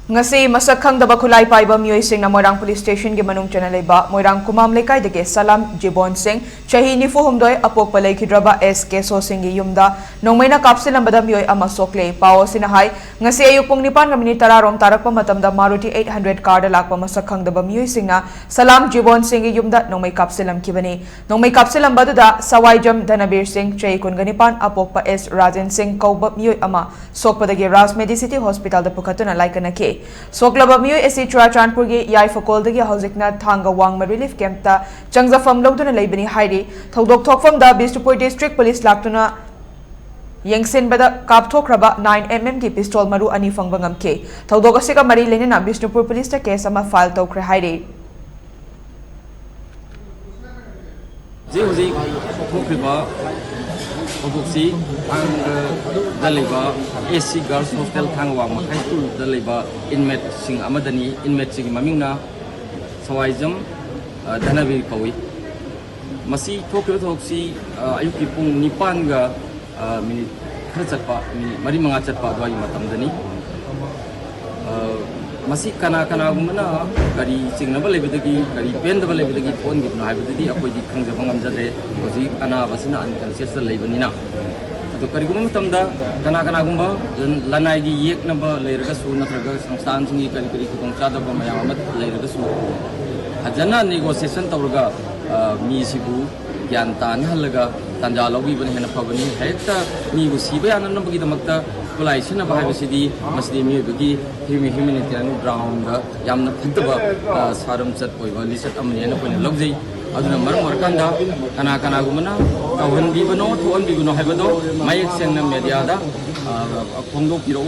Ngasi masak khangdaba khulai paiba meeoi sing na Moirang Police Station gi manung chana leiba Moirang Kumam Leikai dege Salam Jibon Singh chahi nifu humdoi apokpa leikidraba SK So Singh gi yumda nongmei na kapshinlambada meeoi ama shokle pao sinahai ngasi ayuk pung 9:10 rom tarakpa matamda Maruti 800 car da lakpa masak khangdaba meeoi sing na Salam Jibon Singh gi yumda nongmei kapshilam kibani nongmei kapshinlambada da Sawaijam Dhanabir Singh chahi 19 apokpa S Rajan Singh kauba meeoi ama sokpa dege Ras Medicity Hospital da pukhatuna laikana ke Soklaba meeoi esi Churachandpur gi yai fakol dagi hauzikna thanga wangma relief camp ta changjafam loduna leibani hairi thodok thokfam da Bishnupur district police laktuna yengsin bada kapthraba 9mm ki pistol maru ani fangba ngamke thodok asika mari lenina Bishnupur police ta case ama file tawkhre hairi Ji thokriba Obuksi ang daliba AC Girls Hostel Thangwang High School daliba inmate sing amadani inmate sing mamingna Sawaijam Dhanabir kawi masi thokri ayuki pung 9 ga minute khara chatpa mari manga chatpa dwai matamdani masi kana gumana gari singnaba lebedagi gari pendaba lebedagi phone gi na haibedi akoi di khangjaba ngamjade hoji ana basina unconscious leibanina ado kari gum tamda kana gumba lanai gi yek namba leiraga su natraga sangstan singi kari khutong chadaba mayam amat leiraga su ajana negotiation tawraga mi sibu gyan tan halaga tanja logi ban hena phabani hekta mi gu siba yana nambagi damakta kulai sina bahai basidi masdi mi bagi humanitarian ground da yamna phudba saram chat poiba lisat amni na koina logjai aduna maram warkanda kana gumana kawhan bi bano thon bi bano haibado mayek sengna media da phongdo piro